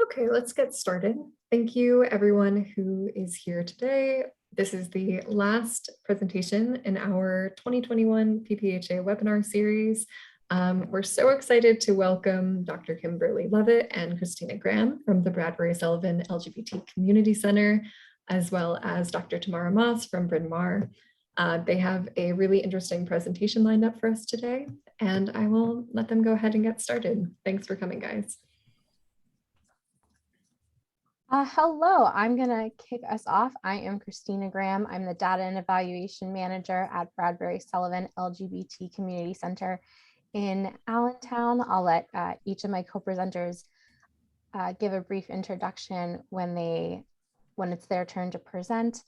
Okay, let's get started. Thank you everyone who is here today. This is the last presentation in our 2021 PPHA webinar series. We're so excited to welcome Dr. Kimberly Levitt and Christina Graham from the Bradbury Sullivan LGBT Community Center, as well as Dr. Tamara Moss from Bryn Mawr. They have a really interesting presentation lined up for us today, and I will let them go ahead and get started. Thanks for coming, guys. Hello, I'm going to kick us off. I am Christina Graham. I'm the Data and Evaluation Manager at Bradbury Sullivan LGBT Community Center in Allentown. I'll let each of my co-presenters give a brief introduction when it's their turn to present.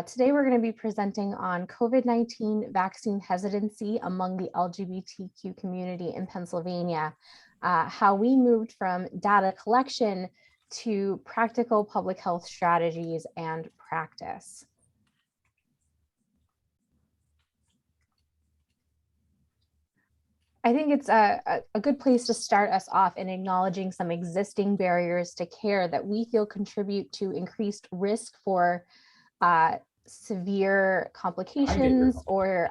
Today, we're going to be presenting on COVID-19 vaccine hesitancy among the LGBTQ community in Pennsylvania, how we moved from data collection to practical public health strategies and practice. I think it's a good place to start us off in acknowledging some existing barriers to care that we feel contribute to increased risk for severe complications or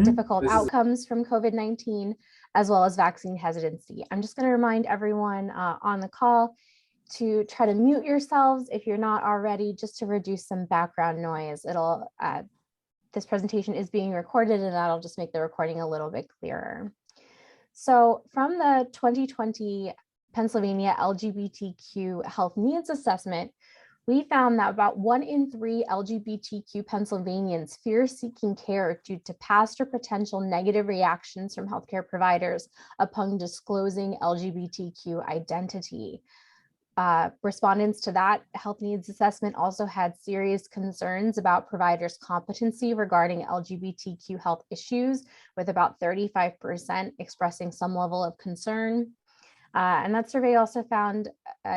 difficult outcomes from COVID-19, as well as vaccine hesitancy. I'm just going to remind everyone on the call to try to mute yourselves if you're not already, just to reduce some background noise. This presentation is being recorded, and that'll just make the recording a little bit clearer. So from the 2020 Pennsylvania LGBTQ Health Needs Assessment, we found that about 1 in 3 LGBTQ Pennsylvanians fear seeking care due to past or potential negative reactions from healthcare providers upon disclosing LGBTQ identity. Respondents to that health needs assessment also had serious concerns about providers' competency regarding LGBTQ health issues, with about 35% expressing some level of concern. And that survey also found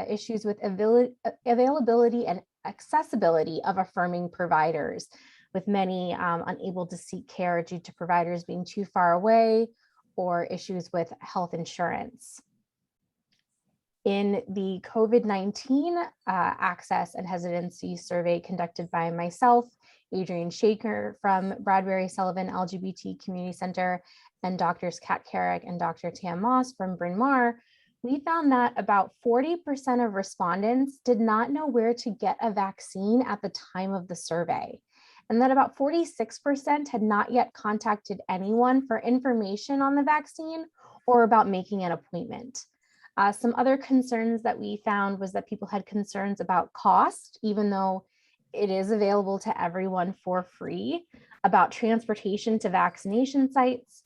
issues with availability and accessibility of affirming providers, with many unable to seek care due to providers being too far away or issues with health insurance. In the COVID-19 access and hesitancy survey conducted by myself, Adrienne Shaker from Bradbury Sullivan LGBT Community Center, and Drs. Kat Carrick and Dr. Tam Moss from Bryn Mawr, we found that about 40% of respondents did not know where to get a vaccine at the time of the survey, and that about 46% had not yet contacted anyone for information on the vaccine or about making an appointment. Some other concerns that we found was that people had concerns about cost, even though it is available to everyone for free, about transportation to vaccination sites,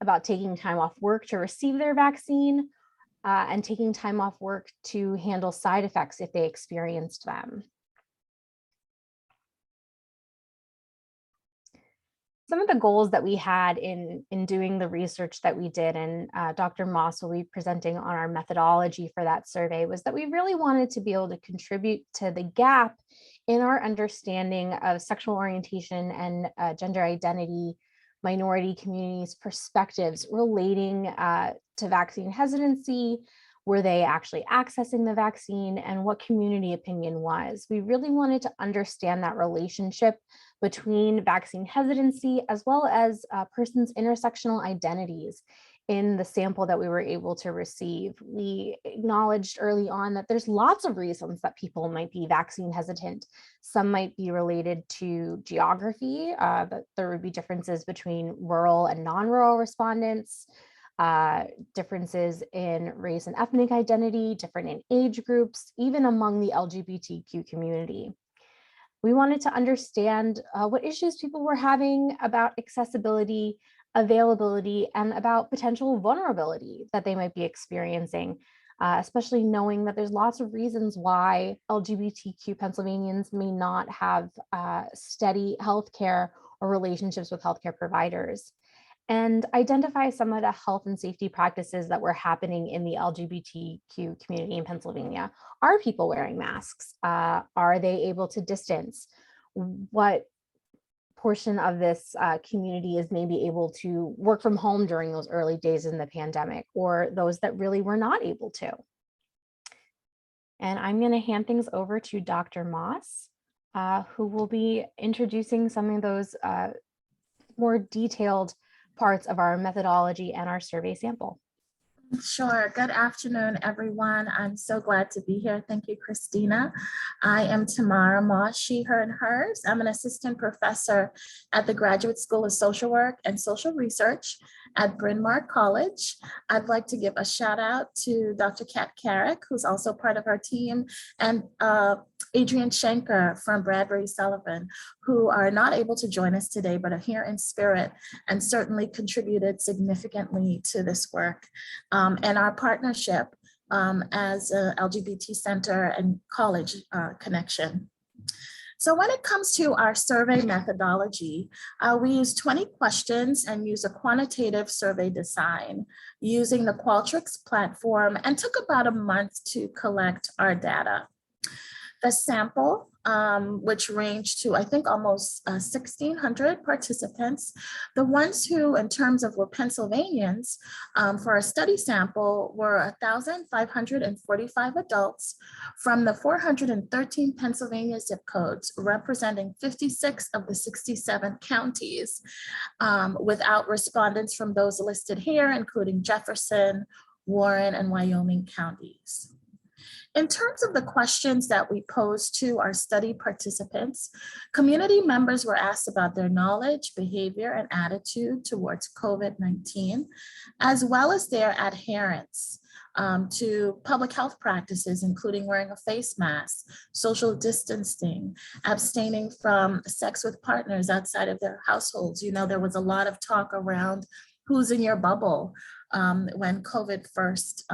about taking time off work to receive their vaccine, and taking time off work to handle side effects if they experienced them. Some of the goals that we had in doing the research that we did, and Dr. Moss will be presenting on our methodology for that survey, was that we really wanted to be able to contribute to the gap in our understanding of sexual orientation and gender identity minority communities' perspectives relating to vaccine hesitancy. Were they actually accessing the vaccine, and what community opinion was? We really wanted to understand that relationship between vaccine hesitancy as well as a person's intersectional identities in the sample that we were able to receive. We acknowledged early on that there's lots of reasons that people might be vaccine hesitant. Some might be related to geography, that there would be differences between rural and non-rural respondents, differences in race and ethnic identity, different in age groups, even among the LGBTQ community. We wanted to understand what issues people were having about accessibility, availability, and about potential vulnerability that they might be experiencing, especially knowing that there's lots of reasons why LGBTQ Pennsylvanians may not have steady healthcare or relationships with healthcare providers, and identify some of the health and safety practices that were happening in the LGBTQ community in Pennsylvania. Are people wearing masks? Are they able to distance? What portion of this community is maybe able to work from home during those early days in the pandemic, or those that really were not able to? And I'm going to hand things over to Dr. Moss, who will be introducing some of those more detailed parts of our methodology and our survey sample. Sure. Good afternoon, everyone. I'm so glad to be here. Thank you, Christina. I am Tamara Moss, she, her, and hers. I'm an assistant professor at the Graduate School of Social Work and Social Research at Bryn Mawr College. I'd like to give a shout out to Dr. Kat Carrick, who's also part of our team, and Adrian Schenker from Bradbury Sullivan, who are not able to join us today, but are here in spirit and certainly contributed significantly to this work. And our partnership as a LGBT Center and college connection. So when it comes to our survey methodology, we use 20 questions and use a quantitative survey design using the Qualtrics platform, and took about a month to collect our data. The sample, which ranged to, I think, almost 1,600 participants. The ones who, in terms of were Pennsylvanians, for a study sample were 1,545 adults from the 413 Pennsylvania zip codes, representing 56 of the 67 counties, without respondents from those listed here, including Jefferson, Warren, and Wyoming counties. In terms of the questions that we posed to our study participants, community members were asked about their knowledge, behavior, and attitude towards COVID-19, as well as their adherence to public health practices, including wearing a face mask, social distancing, abstaining from sex with partners outside of their households. You know, there was a lot of talk around who's in your bubble when COVID first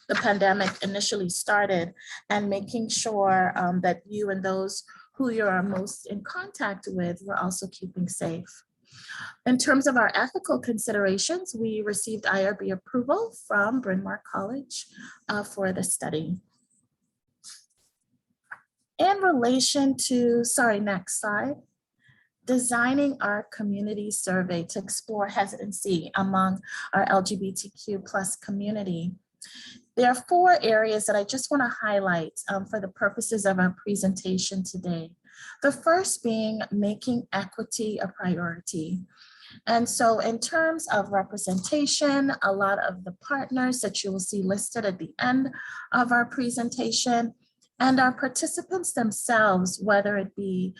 the pandemic initially started, and making sure that you and those who you are most in contact with were also keeping safe. In terms of our ethical considerations, we received IRB approval from Bryn Mawr College for the study. In relation to, next slide, designing our community survey to explore hesitancy among our LGBTQ plus community. There are 4 areas that I just want to highlight for the purposes of our presentation today. The first being making equity a priority. And so in terms of representation, a lot of the partners that you will see listed at the end of our presentation, and our participants themselves, whether it be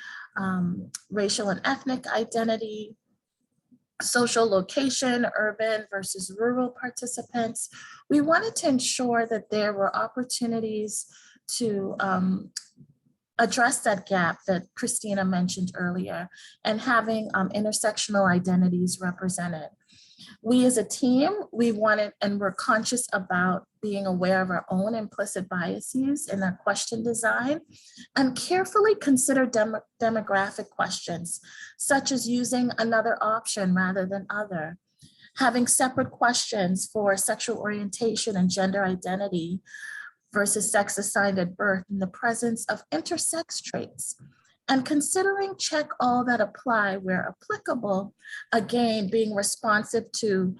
racial and ethnic identity, social location, urban versus rural participants, we wanted to ensure that there were opportunities to address that gap that Christina mentioned earlier, and having intersectional identities represented. We as a team, we wanted, and we're conscious about being aware of our own implicit biases in our question design, and carefully consider demographic questions, such as using another option rather than other, having separate questions for sexual orientation and gender identity versus sex assigned at birth in the presence of intersex traits, and considering check all that apply where applicable, again, being responsive to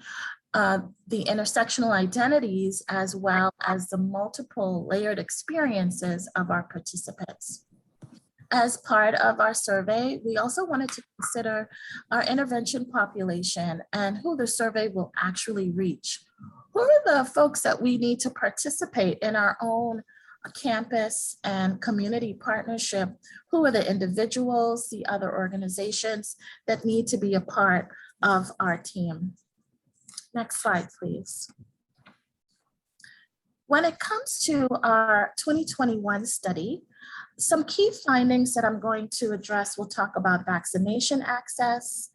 the intersectional identities as well as the multiple layered experiences of our participants. As part of our survey, we also wanted to consider our intervention population and who the survey will actually reach. Who are the folks that we need to participate in our own campus and community partnership? Who are the individuals, the other organizations that need to be a part of our team? Next slide, please. When it comes to our 2021 study, some key findings that I'm going to address, we'll talk about vaccination access,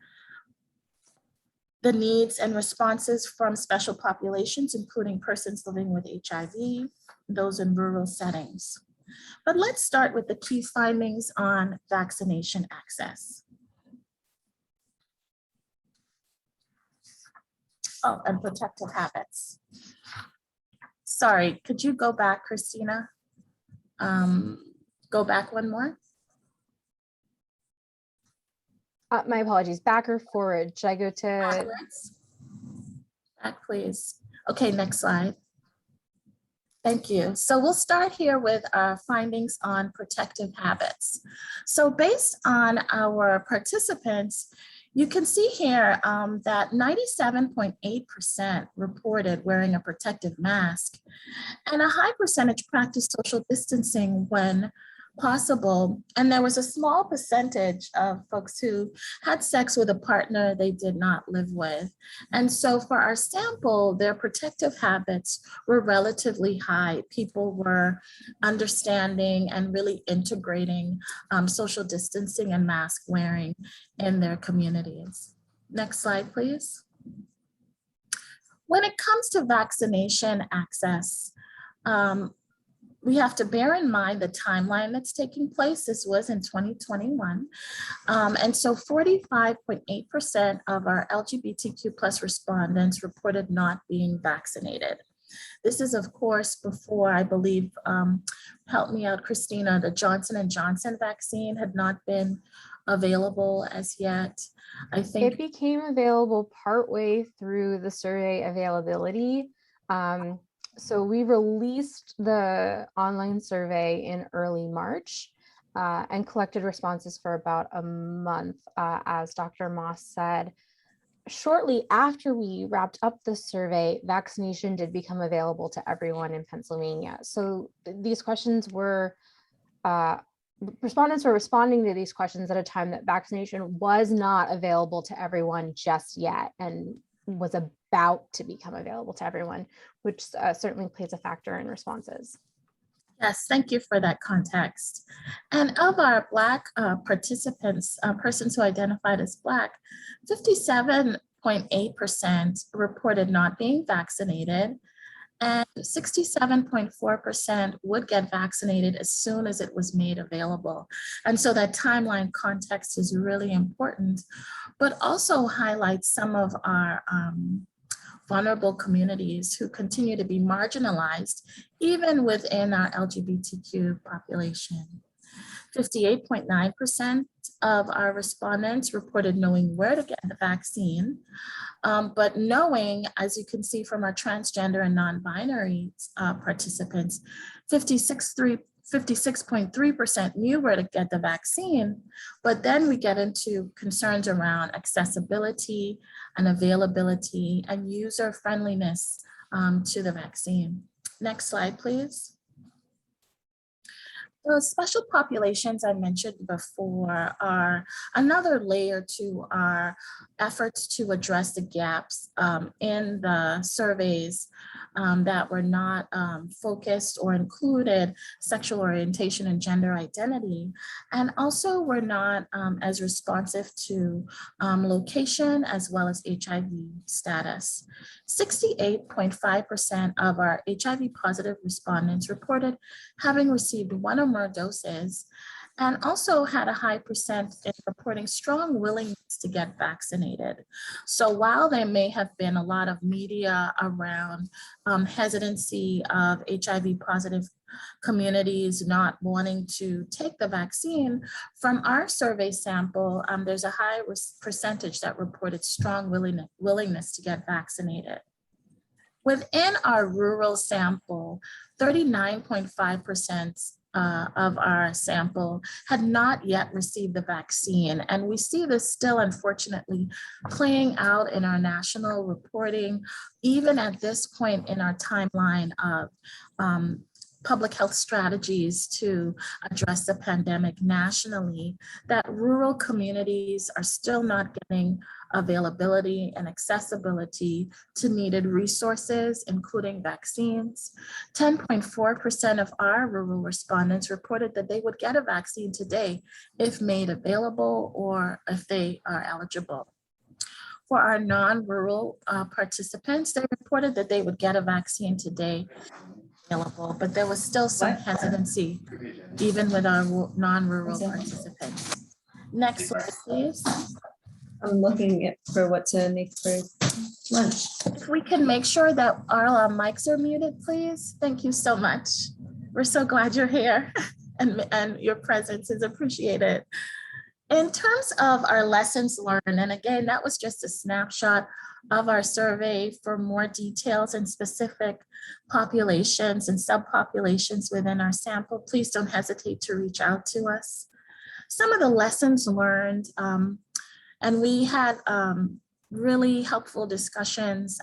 the needs and responses from special populations, including persons living with HIV, those in rural settings. But let's start with the key findings on vaccination access. Oh, and protective habits. Sorry, could you go back, Christina? Go back one more. My apologies, back or forward? Should I go to? Backwards. Back, please. Okay, next slide. Thank you. So we'll start here with our findings on protective habits. So based on our participants, you can see here that 97.8% reported wearing a protective mask, and a high percentage practiced social distancing when possible. And there was a small percentage of folks who had sex with a partner they did not live with. And so for our sample, their protective habits were relatively high. People were understanding and really integrating social distancing and mask wearing in their communities. Next slide, please. When it comes to vaccination access, we have to bear in mind the timeline that's taking place. This was in 2021. And so 45.8% of our LGBTQ plus respondents reported not being vaccinated. This is, of course, before, I believe, help me out, Christina, the Johnson & Johnson vaccine had not been available as yet. I think it became available partway through the survey availability. So we released the online survey in early March and collected responses for about a month. As Dr. Moss said, shortly after we wrapped up the survey, vaccination did become available to everyone in Pennsylvania. So these questions were, respondents were responding to these questions at a time that vaccination was not available to everyone just yet, and was about to become available to everyone, which certainly plays a factor in responses. Yes, thank you for that context. And of our Black participants, persons who identified as Black, 57.8% reported not being vaccinated, and 67.4% would get vaccinated as soon as it was made available. And so that timeline context is really important, but also highlights some of our vulnerable communities who continue to be marginalized, even within our LGBTQ population. 58.9% of our respondents reported knowing where to get the vaccine, but knowing, as you can see from our transgender and non-binary participants, 56.3% knew where to get the vaccine, but then we get into concerns around accessibility and availability and user friendliness to the vaccine. Next slide, please. The special populations I mentioned before are another layer to our efforts to address the gaps in the surveys that were not focused or included sexual orientation and gender identity, and also were not as responsive to location as well as HIV status. 68.5% of our HIV positive respondents reported having received one or more doses, and also had a high percent in reporting strong willingness to get vaccinated. So while there may have been a lot of media around hesitancy of HIV positive communities not wanting to take the vaccine, from our survey sample, there's a high percentage that reported strong willingness to get vaccinated. Within our rural sample, 39.5% of our sample had not yet received the vaccine. And we see this still, unfortunately, playing out in our national reporting, even at this point in our timeline of public health strategies to address the pandemic nationally, that rural communities are still not getting availability and accessibility to needed resources, including vaccines. 10.4% of our rural respondents reported that they would get a vaccine today if made available or if they are eligible. For our non-rural participants, they reported that they would get a vaccine today available, but there was still some hesitancy even with our non-rural participants. Next slide, please. I'm looking for what to make for lunch. If we can make sure that our mics are muted, please. Thank you so much. We're so glad you're here and your presence is appreciated. In terms of our lessons learned, and again, that was just a snapshot of our survey for more details and specific populations and subpopulations within our sample, please don't hesitate to reach out to us. Some of the lessons learned, and we had really helpful discussions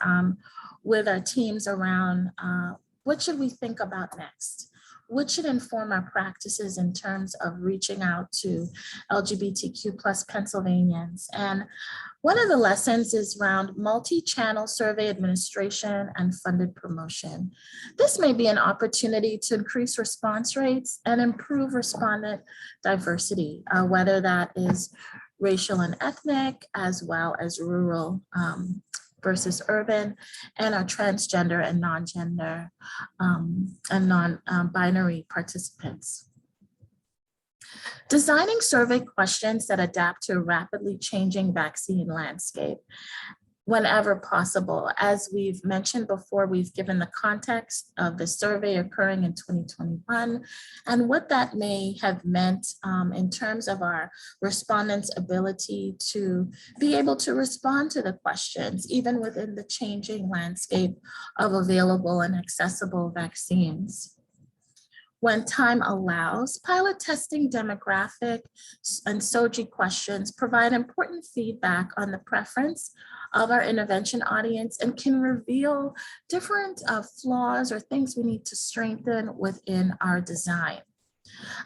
with our teams around what should we think about next? What should inform our practices in terms of reaching out to LGBTQ plus Pennsylvanians? And one of the lessons is around multi-channel survey administration and funded promotion. This may be an opportunity to increase response rates and improve respondent diversity, whether that is racial and ethnic, as well as rural versus urban, and our transgender and non-gender and non-binary participants. Designing survey questions that adapt to a rapidly changing vaccine landscape whenever possible. As we've mentioned before, we've given the context of the survey occurring in 2021 and what that may have meant in terms of our respondents' ability to be able to respond to the questions, even within the changing landscape of available and accessible vaccines. When time allows, pilot testing demographic and SOGI questions provide important feedback on the preference of our intervention audience and can reveal different flaws or things we need to strengthen within our design.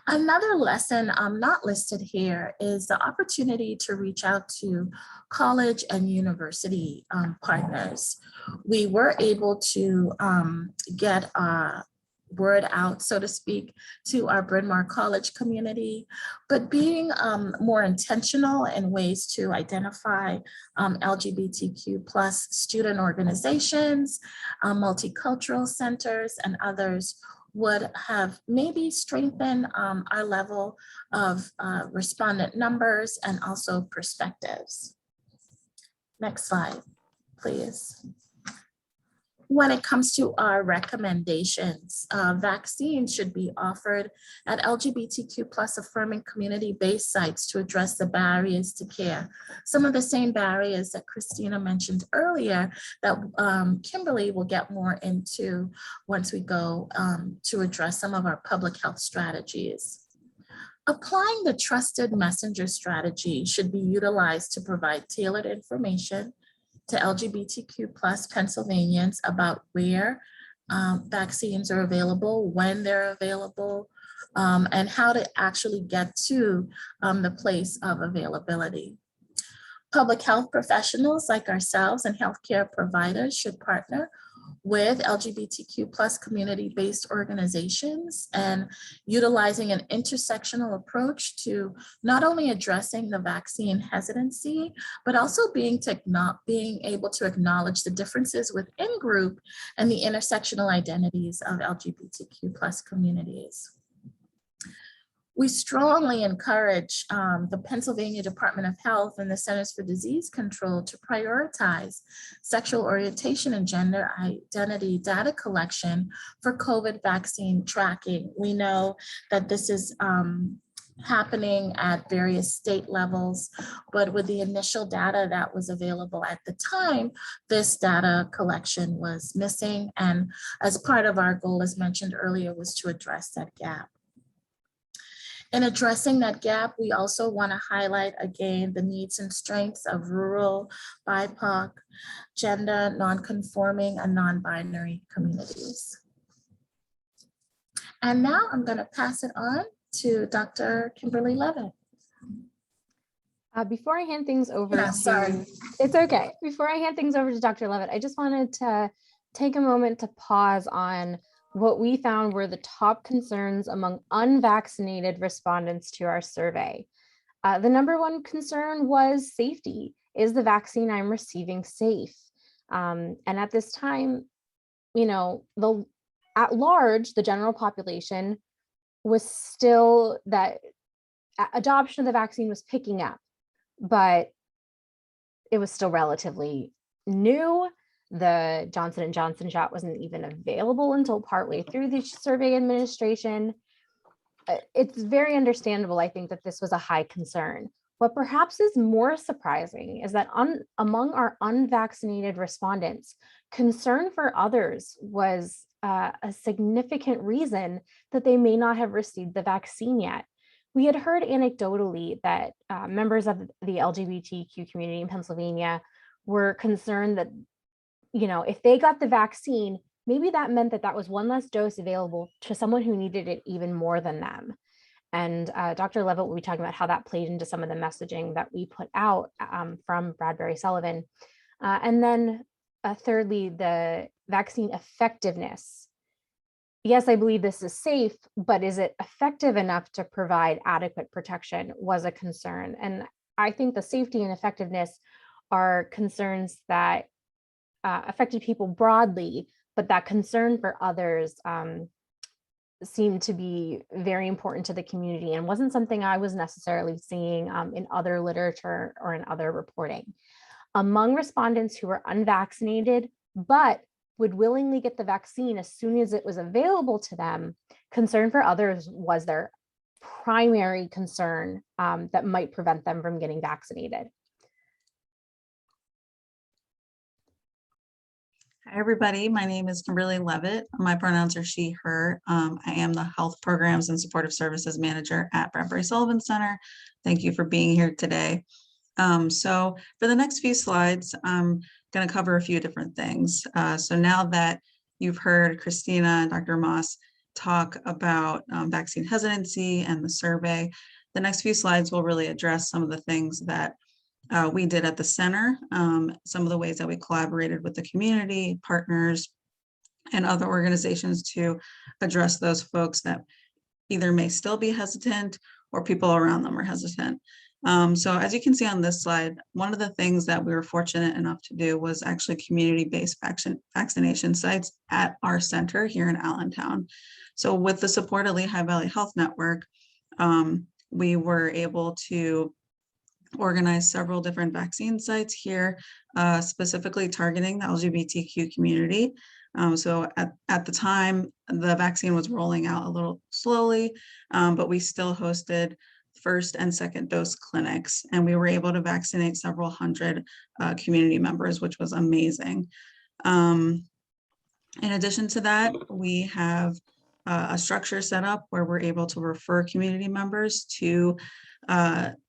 Another lesson not listed here is the opportunity to reach out to college and university partners. We were able to get word out, so to speak, to our Bryn Mawr College community, but being more intentional in ways to identify LGBTQ plus student organizations, multicultural centers, and others would have maybe strengthened our level of respondent numbers and also perspectives. Next slide, please. When it comes to our recommendations, vaccines should be offered at LGBTQ plus affirming community-based sites to address the barriers to care. Some of the same barriers that Christina mentioned earlier that Kimberly will get more into once we go to address some of our public health strategies. Applying the trusted messenger strategy should be utilized to provide tailored information to LGBTQ plus Pennsylvanians about where vaccines are available, when they're available, and how to actually get to the place of availability. Public health professionals like ourselves and healthcare providers should partner with LGBTQ plus community-based organizations and utilizing an intersectional approach to not only addressing the vaccine hesitancy, but also being able to acknowledge the differences within group and the intersectional identities of LGBTQ plus communities. We strongly encourage the Pennsylvania Department of Health and the Centers for Disease Control to prioritize sexual orientation and gender identity data collection for COVID vaccine tracking. We know that this is happening at various state levels, but with the initial data that was available at the time, this data collection was missing. And as part of our goal, as mentioned earlier, was to address that gap. In addressing that gap, we also want to highlight again the needs and strengths of rural, BIPOC, gender, non-conforming, and non-binary communities. And now I'm going to pass it on to Dr. Kimberly Levitt. Before I hand things over Sorry. It's okay. Before I hand things over to Dr. Levitt, I just wanted to take a moment to pause on what we found were the top concerns among unvaccinated respondents to our survey. The number one concern was safety. Is the vaccine I'm receiving safe? And at this time, you know, at large, the general population was still that adoption of the vaccine was picking up, but it was still relatively new. The Johnson & Johnson shot wasn't even available until partway through the survey administration. It's very understandable, I think, that this was a high concern. What perhaps is more surprising is that among our unvaccinated respondents, concern for others was a significant reason that they may not have received the vaccine yet. We had heard anecdotally that members of the LGBTQ community in Pennsylvania were concerned that, if they got the vaccine, maybe that meant that that was one less dose available to someone who needed it even more than them. And Dr. Levitt will be talking about how that played into some of the messaging that we put out from Bradbury Sullivan. And then thirdly, the vaccine effectiveness. Yes, I believe this is safe, but is it effective enough to provide adequate protection was a concern. And I think the safety and effectiveness are concerns that affected people broadly, but that concern for others seemed to be very important to the community and wasn't something I was necessarily seeing in other literature or in other reporting. Among respondents who were unvaccinated, but would willingly get the vaccine as soon as it was available to them, concern for others was their primary concern that might prevent them from getting vaccinated. Hi, everybody. My name is Kimberly Levitt. My pronouns are she, her. I am the Health Programs and Supportive Services Manager at Bradbury Sullivan Center. Thank you for being here today. So for the next few slides, I'm going to cover a few different things. So now that you've heard Christina and Dr. Moss talk about vaccine hesitancy and the survey, the next few slides will really address some of the things that we did at the center, some of the ways that we collaborated with the community, partners, and other organizations to address those folks that either may still be hesitant or people around them are hesitant. So as you can see on this slide, one of the things that we were fortunate enough to do was actually community-based vaccination sites at our center here in Allentown. So with the support of Lehigh Valley Health Network, we were able to organize several different vaccine sites here, specifically targeting the LGBTQ community. So at the time, the vaccine was rolling out a little slowly, but we still hosted first and second dose clinics, and we were able to vaccinate several hundred community members, which was amazing. In addition to that, we have a structure set up where we're able to refer community members to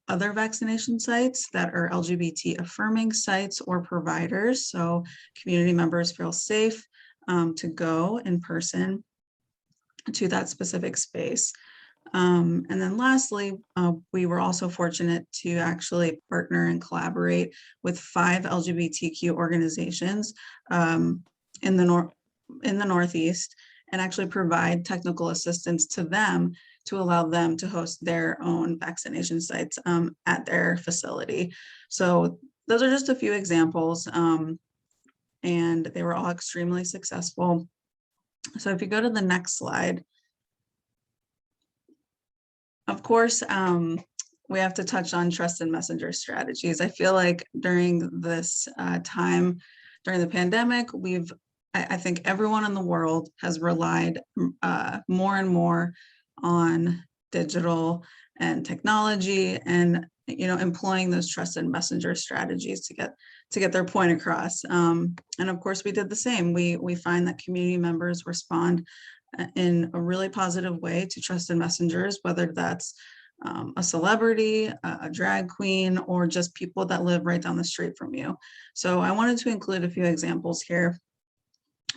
other vaccination sites that are LGBT affirming sites or providers. So community members feel safe to go in person to that specific space. And then lastly, we were also fortunate to actually partner and collaborate with 5 LGBTQ organizations in the Northeast, and actually provide technical assistance to them to allow them to host their own vaccination sites at their facility. So those are just a few examples, and they were all extremely successful. So if you go to the next slide, of course, we have to touch on trust and messenger strategies. I feel like during this time, during the pandemic, I think everyone in the world has relied more and more on digital and technology, and employing those trust and messenger strategies to get their point across. And of course, we did the same. We find that community members respond in a really positive way to trust and messengers, whether that's a celebrity, a drag queen, or just people that live right down the street from you. So I wanted to include a few examples here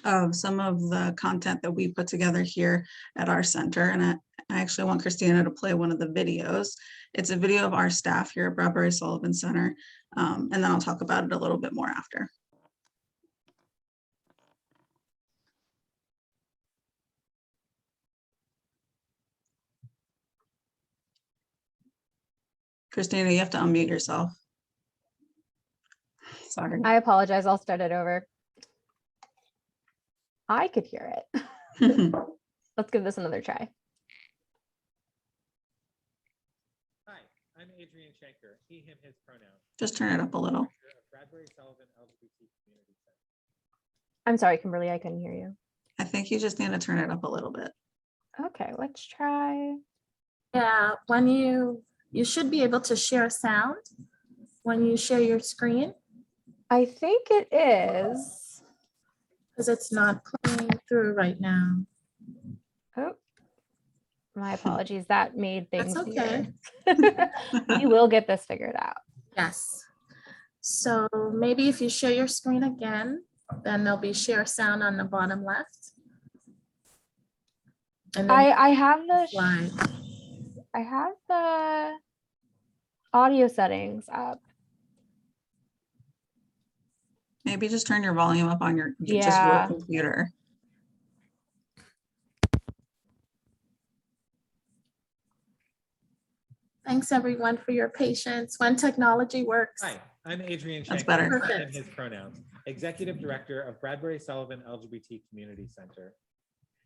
of some of the content that we put together here at our center. And I actually want Christina to play one of the videos. It's a video of our staff here at Bradbury Sullivan Center. And then I'll talk about it a little bit more after. Christina, you have to unmute yourself. Sorry. I apologize. I'll start it over. I could hear it. Let's give this another try. Hi, I'm Adrian Schenker, he, him, his pronouns. Just turn it up a little. Bradbury Sullivan LGBT Community Center. I'm sorry, Kimberly, I couldn't hear you. I think you just need to turn it up a little bit. Okay, let's try. Yeah, when you You should be able to share sound when you share your screen, I think it is. because it's not playing through right now. Oh, my apologies. That made things That's okay. weird. We will get this figured out. Yes. So maybe if you share your screen again, then there'll be share sound on the bottom left. And then I have the slide. I have the audio settings up. Maybe just turn your volume up on just your Yeah. computer. Thanks everyone for your patience. When technology works. Hi, I'm Adrian That's Schenker, better. I am his pronouns, Executive Director of Bradbury Sullivan LGBT Community Center.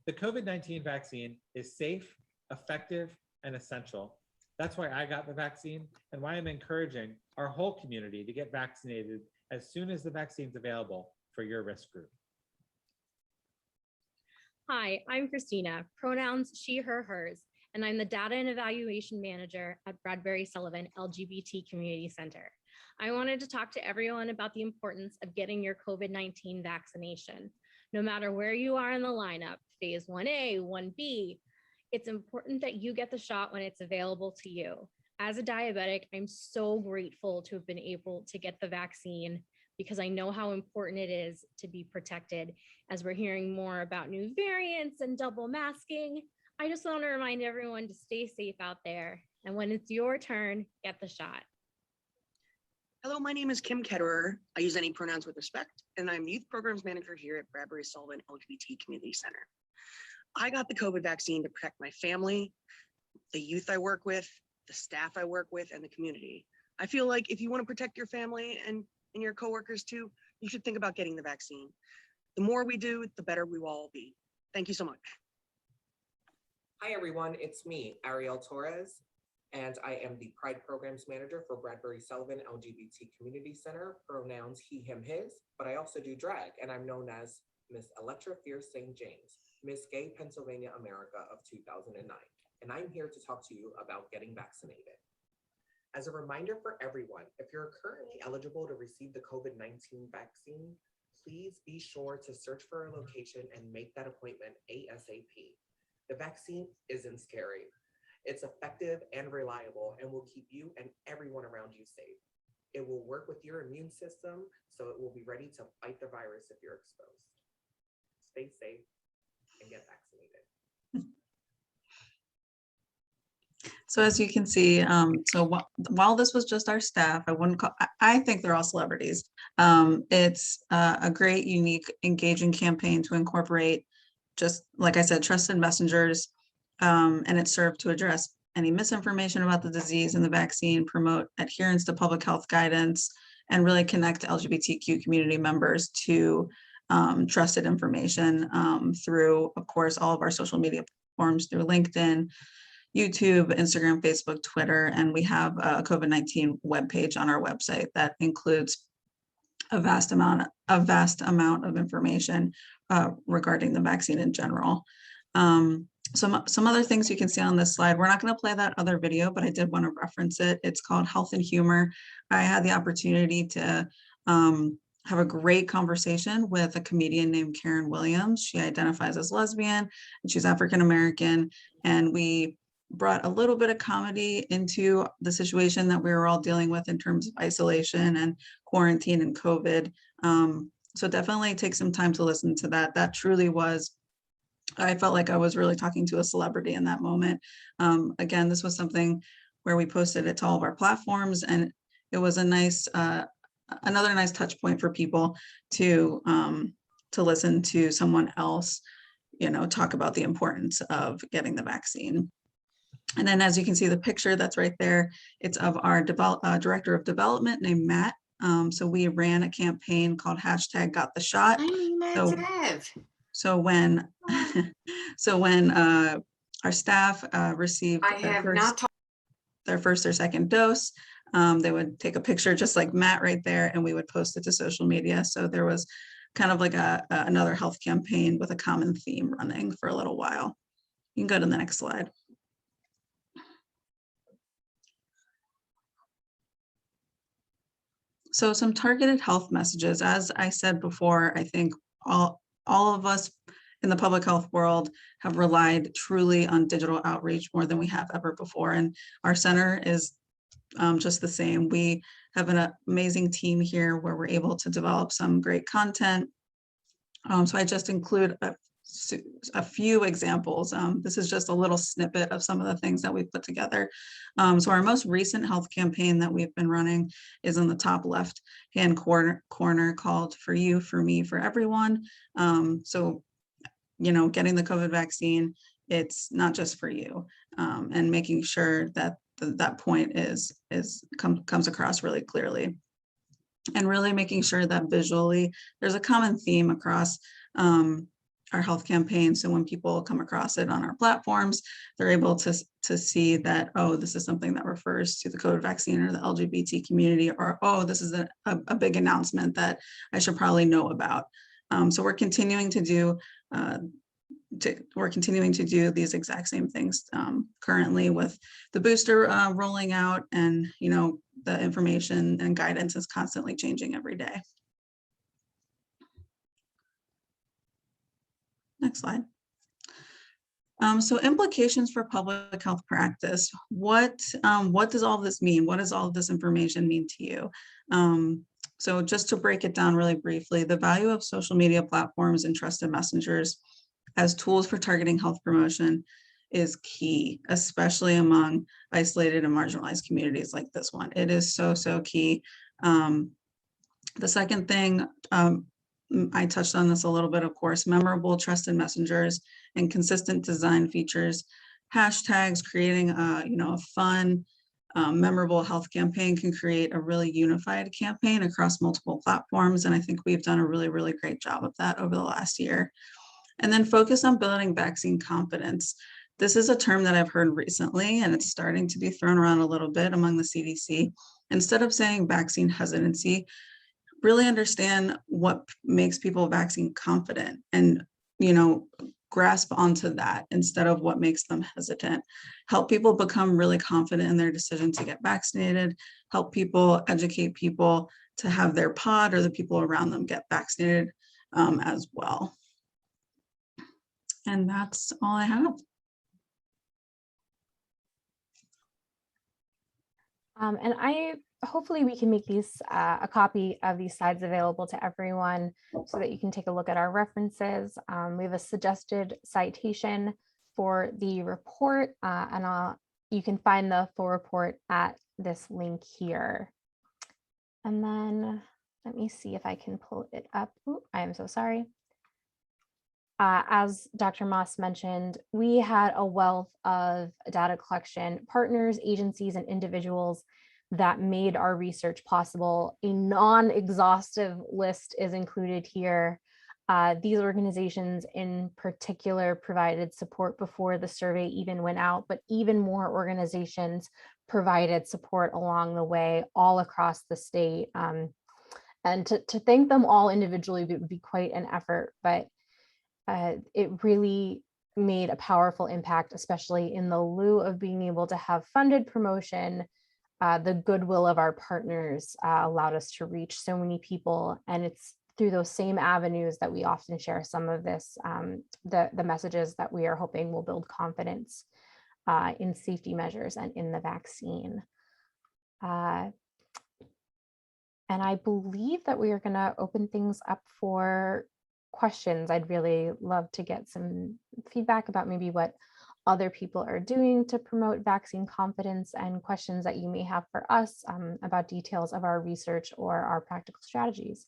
The COVID-19 vaccine is safe, effective, and essential. That's why I got the vaccine and why I'm encouraging our whole community to get vaccinated as soon as the vaccine's available for your risk group. Hi, I'm Christina, pronouns she, her, hers, and I'm the Data and Evaluation Manager at Bradbury Sullivan LGBT Community Center. I wanted to talk to everyone about the importance of getting your COVID-19 vaccination. No matter where you are in the lineup, phase 1A, 1B, it's important that you get the shot when it's available to you. As a diabetic, I'm so grateful to have been able to get the vaccine because I know how important it is to be protected. As we're hearing more about new variants and double masking, I just want to remind everyone to stay safe out there. And when it's your turn, get the shot. Hello, my name is Kim Ketterer. I use any pronouns with respect, and I'm Youth Programs Manager here at Bradbury Sullivan LGBT Community Center. I got the COVID vaccine to protect my family, the youth I work with, the staff I work with, and the community. I feel like if you want to protect your family and your coworkers too, you should think about getting the vaccine. The more we do, the better we will all be. Thank you so much. Hi everyone, it's me, Ariel Torres, and I am the Pride Programs Manager for Bradbury Sullivan LGBT Community Center, pronouns he, him, his, but I also do drag, and I'm known as Miss Electra Fierce St. James, Miss Gay Pennsylvania America of 2009, and I'm here to talk to you about getting vaccinated. As a reminder for everyone, if you're currently eligible to receive the COVID-19 vaccine, please be sure to search for a location and make that appointment ASAP. The vaccine isn't scary. It's effective and reliable and will keep you and everyone around you safe. It will work with your immune system, so it will be ready to fight the virus if you're exposed. Stay safe and get vaccinated. So as you can see, while this was just our staff, I think they're all celebrities. It's a great, unique, engaging campaign to incorporate, just like I said, trusted messengers, and it served to address any misinformation about the disease and the vaccine, promote adherence to public health guidance, and really connect LGBTQ community members to trusted information through, of course, all of our social media platforms, through LinkedIn, YouTube, Instagram, Facebook, Twitter, and we have a COVID-19 webpage on our website that includes a vast amount of information regarding the vaccine in general. Some other things you can see on this slide. We're not going to play that other video, but I did want to reference it. It's called Health and Humor. I had the opportunity to have a great conversation with a comedian named Karen Williams. She identifies as lesbian and she's African American, and we brought a little bit of comedy into the situation that we were all dealing with in terms of isolation and quarantine and COVID. So definitely take some time to listen to that. That truly was, I felt like I was really talking to a celebrity in that moment. Again, this was something where we posted it to all of our platforms, and it was a nice, another nice touch point for people to listen to someone else, talk about the importance of getting the vaccine. And then as you can see the picture that's right there, it's of our director of development named Matt. So we ran a campaign called #GotTheShot. So when our staff received their first or second dose, they would take a picture just like Matt right there, and we would post it to social media. So there was kind of like another health campaign with a common theme running for a little while. You can go to the next slide. So some targeted health messages. As I said before, I think all of us in the public health world have relied truly on digital outreach more than we have ever before. And our center is just the same. We have an amazing team here where we're able to develop some great content. So I just include a few examples. This is just a little snippet of some of the things that we've put together. So our most recent health campaign that we've been running is in the top left hand corner called For You, For Me, For Everyone. So, you know, getting the COVID vaccine, it's not just for you, and making sure that that point comes across really clearly. And really making sure that visually there's a common theme across our health campaign. So when people come across it on our platforms, they're able to see that, oh, this is something that refers to the COVID vaccine or the LGBT community, or, oh, this is a big announcement that I should probably know about. So we're continuing to do these exact same things currently with the booster rolling out, and you know, the information and guidance is constantly changing every day. Next slide. So implications for public health practice. What does all this mean? What does all of this information mean to you? So just to break it down really briefly, the value of social media platforms and trusted messengers as tools for targeting health promotion is key, especially among isolated and marginalized communities like this one. It is so key. The second thing, I touched on this a little bit, of course, memorable trusted messengers and consistent design features, hashtags, creating a fun, memorable health campaign can create a really unified campaign across multiple platforms. And I think we've done a really great job of that over the last year. And then focus on building vaccine confidence. This is a term that I've heard recently, and it's starting to be thrown around a little bit among the CDC. Instead of saying vaccine hesitancy, really understand what makes people vaccine confident, and, you know, grasp onto that instead of what makes them hesitant. Help people become really confident in their decision to get vaccinated. Help people, educate people to have their pod or the people around them get vaccinated as well. And that's all I have. And hopefully we can make these a copy of these slides available to everyone so that you can take a look at our references. We have a suggested citation for the report, and you can find the full report at this link here. And then let me see if I can pull it up. Ooh, I am so sorry. As Dr. Moss mentioned, we had a wealth of data collection partners, agencies, and individuals that made our research possible. A non-exhaustive list is included here. These organizations in particular provided support before the survey even went out, but even more organizations provided support along the way all across the state. And to thank them all individually would be quite an effort, but it really made a powerful impact, especially in the lieu of being able to have funded promotion. The goodwill of our partners allowed us to reach so many people, and it's through those same avenues that we often share some of this, the messages that we are hoping will build confidence in safety measures and in the vaccine. And I believe that we are going to open things up for questions. I'd really love to get some feedback about maybe what other people are doing to promote vaccine confidence, and questions that you may have for us about details of our research or our practical strategies.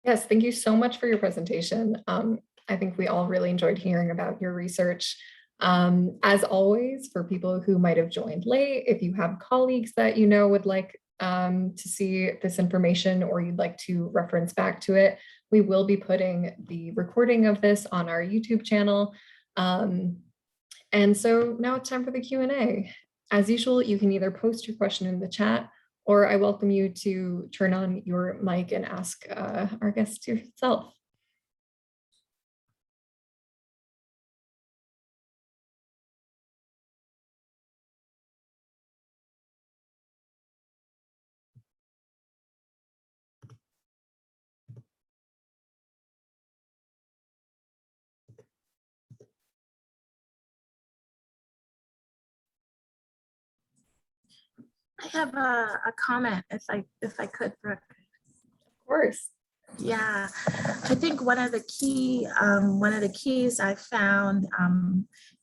Yes, thank you so much for your presentation. I think we all really enjoyed hearing about your research. As always, for people who might have joined late, if you have colleagues that you know would like to see this information, or you'd like to reference back to it, we will be putting the recording of this on our YouTube channel. And so now it's time for the Q&A. As usual, you can either post your question in the chat, or I welcome you to turn on your mic and ask our guests yourself. I have a comment if I could, Brooke. Of course. Yeah, I think one of the keys I found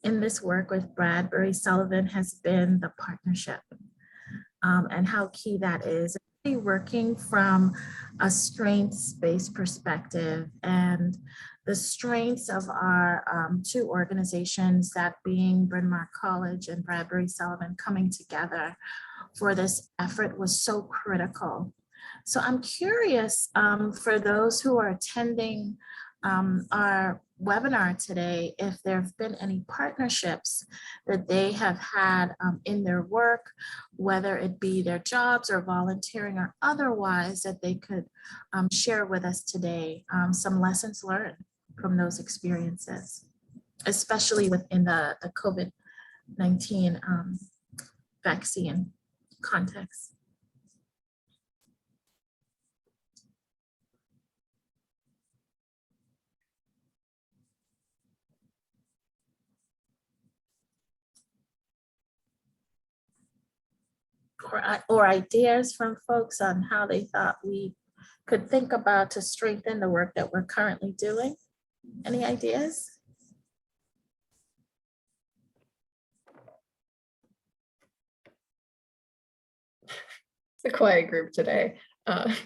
in this work with Bradbury Sullivan has been the partnership, and how key that is. Really working from a strengths-based perspective, and the strengths of our two organizations, that being Bryn Mawr College and Bradbury Sullivan, coming together for this effort was so critical. So I'm curious, for those who are attending our webinar today, if there have been any partnerships that they have had in their work, whether it be their jobs or volunteering or otherwise, that they could share with us today, some lessons learned from those experiences, especially within the COVID-19 vaccine context. Or ideas from folks on how they thought we could think about to strengthen the work that we're currently doing. Any ideas? It's a quiet group today. I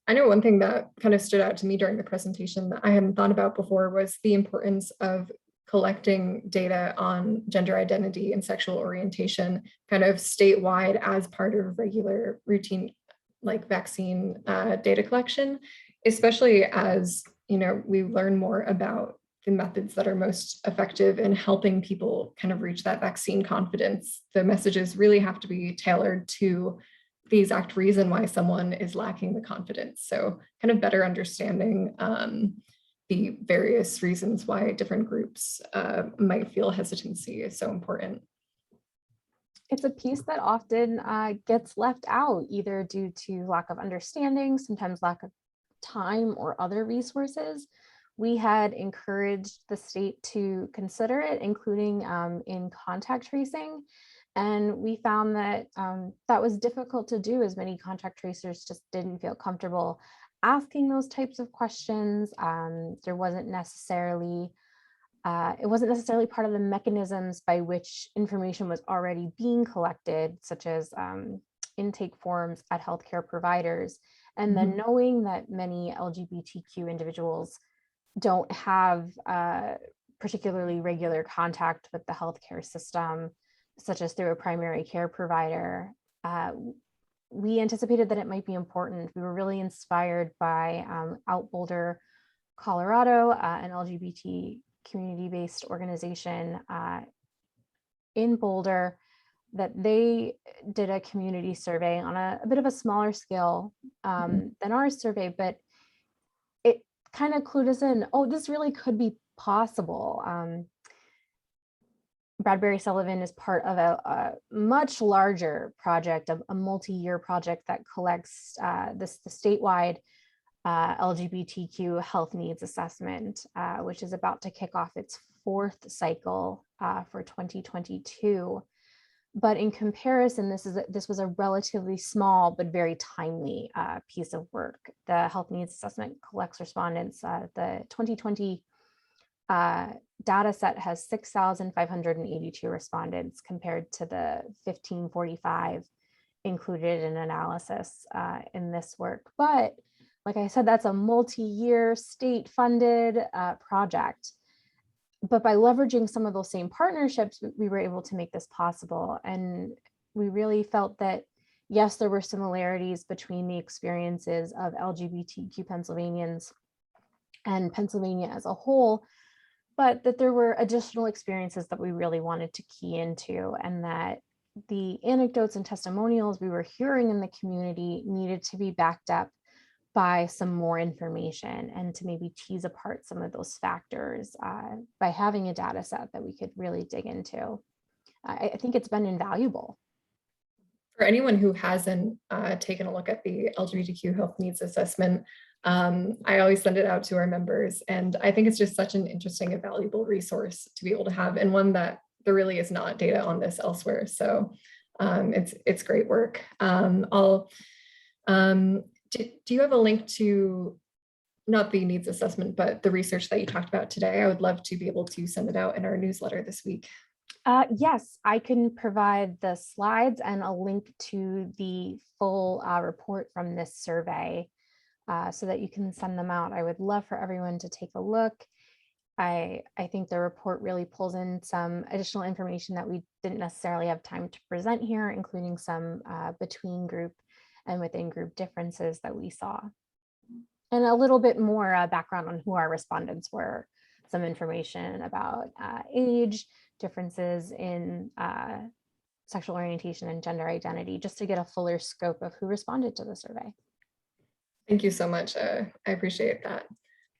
know one thing that kind of stood out to me during the presentation that I hadn't thought about before was the importance of collecting data on gender identity and sexual orientation kind of statewide as part of regular routine like vaccine data collection, especially as we learn more about the methods that are most effective in helping people kind of reach that vaccine confidence. The messages really have to be tailored to the exact reason why someone is lacking the confidence. So kind of better understanding the various reasons why different groups might feel hesitancy is so important. It's a piece that often gets left out, either due to lack of understanding, sometimes lack of time or other resources. We had encouraged the state to consider it, including in contact tracing. And we found that that was difficult to do, as many contact tracers just didn't feel comfortable asking those types of questions. There wasn't necessarily, it wasn't necessarily part of the mechanisms by which information was already being collected, such as intake forms at healthcare providers. And then knowing that many LGBTQ individuals don't have particularly regular contact with the healthcare system, such as through a primary care provider, we anticipated that it might be important. We were really inspired by Out Boulder, Colorado, an LGBT community-based organization in Boulder, that they did a community survey on a bit of a smaller scale than our survey, but it kind of clued us in, oh, this really could be possible. Bradbury Sullivan is part of a much larger project, a multi-year project that collects the statewide LGBTQ health needs assessment, which is about to kick off its 4th cycle for 2022. But in comparison, this was a relatively small but very timely piece of work. The health needs assessment collects respondents. The 2020 data set has 6,582 respondents compared to the 1,545 included in analysis in this work. But like I said, that's a multi-year state-funded project. But by leveraging some of those same partnerships, we were able to make this possible. And we really felt that, yes, there were similarities between the experiences of LGBTQ Pennsylvanians and Pennsylvania as a whole, but that there were additional experiences that we really wanted to key into, and that the anecdotes and testimonials we were hearing in the community needed to be backed up by some more information, and to maybe tease apart some of those factors by having a data set that we could really dig into. I think it's been invaluable. For anyone who hasn't taken a look at the LGBTQ health needs assessment, I always send it out to our members, and I think it's just such an interesting and valuable resource to be able to have, and one that there really is not data on this elsewhere. So it's great work. Do you have a link to not the needs assessment, but the research that you talked about today? I would love to be able to send it out in our newsletter this week. Yes, I can provide the slides and a link to the full report from this survey so that you can send them out. I would love for everyone to take a look. I think the report really pulls in some additional information that we didn't necessarily have time to present here, including some between group and within group differences that we saw. And a little bit more background on who our respondents were, some information about age, differences in sexual orientation and gender identity, just to get a fuller scope of who responded to the survey. Thank you so much. I appreciate that.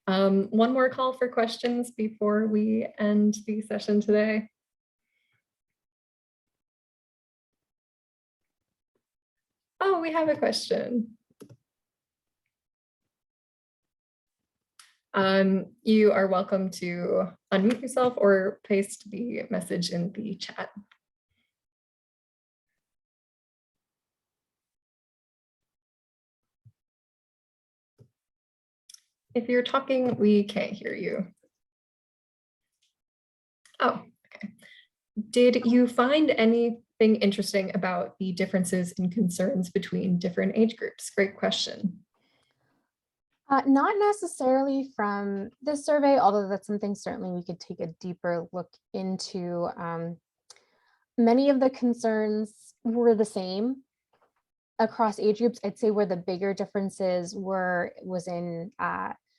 One more call for questions before we end the session today. Oh, we have a question. You are welcome to unmute yourself or paste the message in the chat. If you're talking, we can't hear you. Oh, okay. Did you find anything interesting about the differences and concerns between different age groups? Great question. Not necessarily from this survey, although that's something certainly we could take a deeper look into. Many of the concerns were the same across age groups. I'd say where the bigger differences was in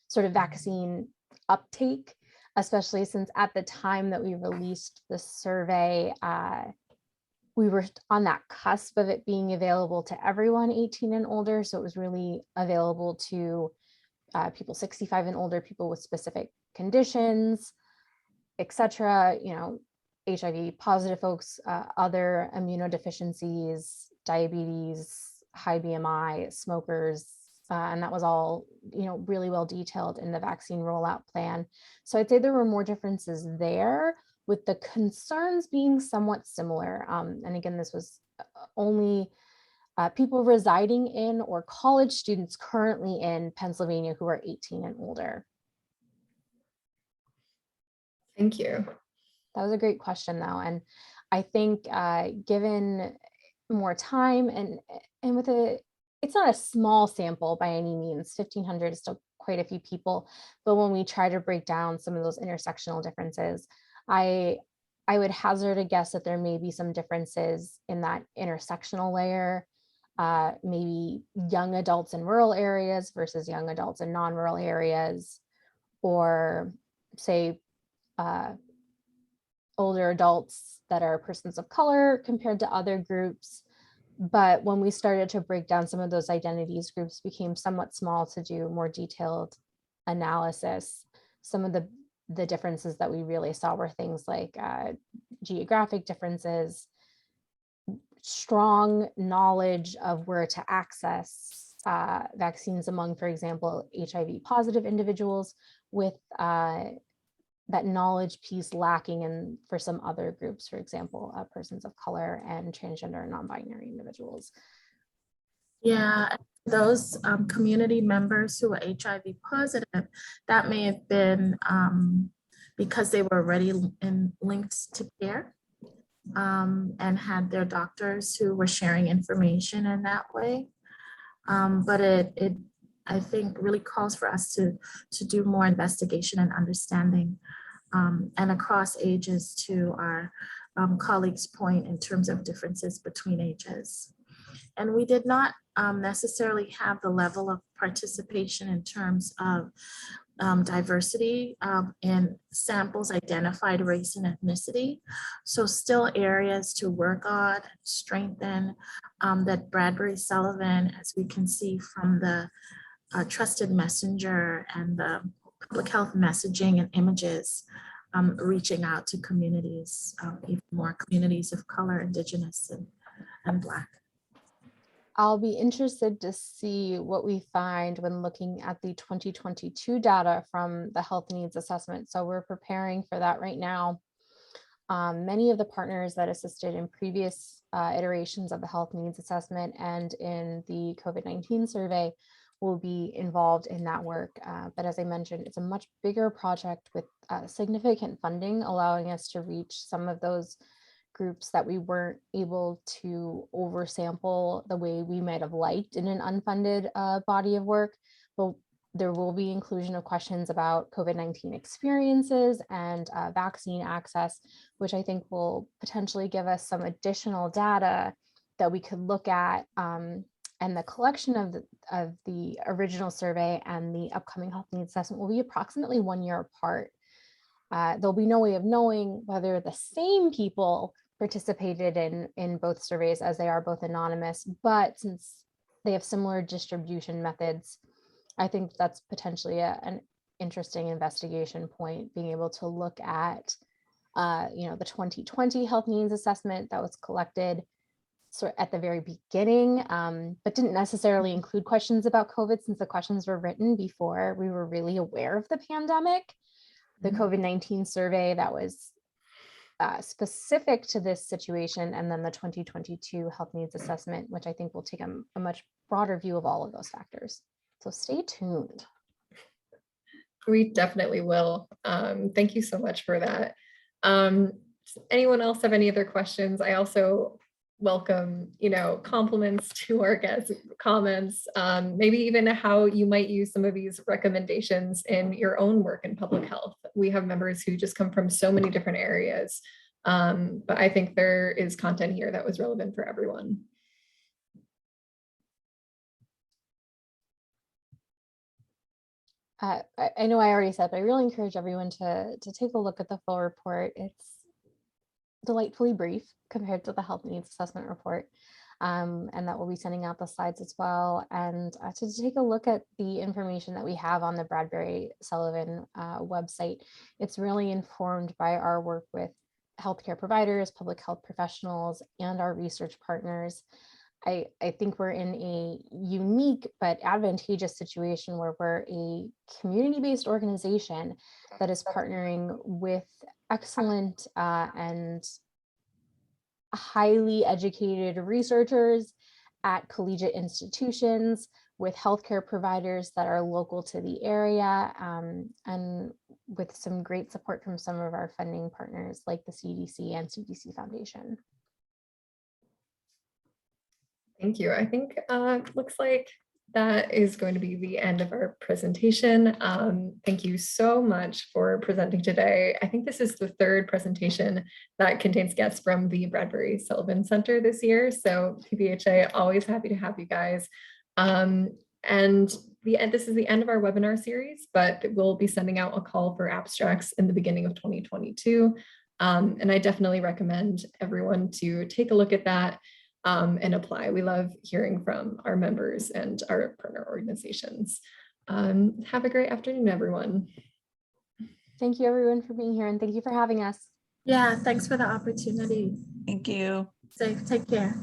sort of vaccine uptake, especially since at the time that we released the survey, we were on that cusp of it being available to everyone 18 and older. So it was really available to people 65 and older, people with specific conditions, etc. You know, HIV positive folks, other immunodeficiencies, diabetes, high BMI, smokers, and that was all, you know, really well detailed in the vaccine rollout plan. So I'd say there were more differences there, with the concerns being somewhat similar. And again, this was only people residing in or college students currently in Pennsylvania who are 18 and older. Thank you. That was a great question though. And I think given more time and with it's not a small sample by any means, 1,500 is still quite a few people, but when we try to break down some of those intersectional differences, I would hazard a guess that there may be some differences in that intersectional layer. Maybe young adults in rural areas versus young adults in non-rural areas, or say older adults that are persons of color compared to other groups. But when we started to break down some of those identities, groups became somewhat small to do more detailed analysis. Some of the differences that we really saw were things like geographic differences, strong knowledge of where to access vaccines among, for example, HIV positive individuals, with that knowledge piece lacking in for some other groups, for example, persons of color and transgender and non-binary individuals. Yeah, those community members who are HIV positive, that may have been because they were already linked to care and had their doctors who were sharing information in that way. But it I think really calls for us to do more investigation and understanding and across ages, to our colleagues' point in terms of differences between ages. And we did not necessarily have the level of participation in terms of diversity in samples identified race and ethnicity. So still areas to work on, strengthen, that Bradbury Sullivan, as we can see from the trusted messenger and the public health messaging and images, reaching out to communities, even more communities of color, Indigenous and Black. I'll be interested to see what we find when looking at the 2022 data from the health needs assessment. So we're preparing for that right now. Many of the partners that assisted in previous iterations of the health needs assessment and in the COVID-19 survey will be involved in that work. But as I mentioned, it's a much bigger project with significant funding, allowing us to reach some of those groups that we weren't able to oversample the way we might have liked in an unfunded body of work. But there will be inclusion of questions about COVID-19 experiences and vaccine access, which I think will potentially give us some additional data that we could look at. And the collection of the original survey and the upcoming health needs assessment will be approximately 1 year apart. There'll be no way of knowing whether the same people participated in both surveys, as they are both anonymous, but since they have similar distribution methods, I think that's potentially an interesting investigation point, being able to look at the 2020 health needs assessment that was collected sort of at the very beginning, but didn't necessarily include questions about COVID, since the questions were written before we were really aware of the pandemic. The COVID-19 survey that was specific to this situation, and then the 2022 health needs assessment, which I think will take a much broader view of all of those factors. So stay tuned. We definitely will. Thank you so much for that. Anyone else have any other questions? I also welcome, compliments to our guests, comments, maybe even how you might use some of these recommendations in your own work in public health. We have members who just come from so many different areas, but I think there is content here that was relevant for everyone. I know I already said, but I really encourage everyone to take a look at the full report. It's delightfully brief compared to the health needs assessment report, and that we'll be sending out the slides as well, and to take a look at the information that we have on the Bradbury Sullivan website. It's really informed by our work with healthcare providers, public health professionals, and our research partners. I think we're in a unique but advantageous situation where we're a community-based organization that is partnering with excellent and highly educated researchers at collegiate institutions, with healthcare providers that are local to the area, and with some great support from some of our funding partners like the CDC and CDC Foundation. Thank you. I think looks like that is going to be the end of our presentation. Thank you so much for presenting today. I think this is the third presentation that contains guests from the Bradbury Sullivan Center this year. So PPHA, always happy to have you guys. And this is the end of our webinar series, but we'll be sending out a call for abstracts in the beginning of 2022. And I definitely recommend everyone to take a look at that and apply. We love hearing from our members and our partner organizations. Have a great afternoon, everyone. Thank you, everyone, for being here, and thank you for having us. Yeah, thanks for the opportunity. Thank you. Safe, take care.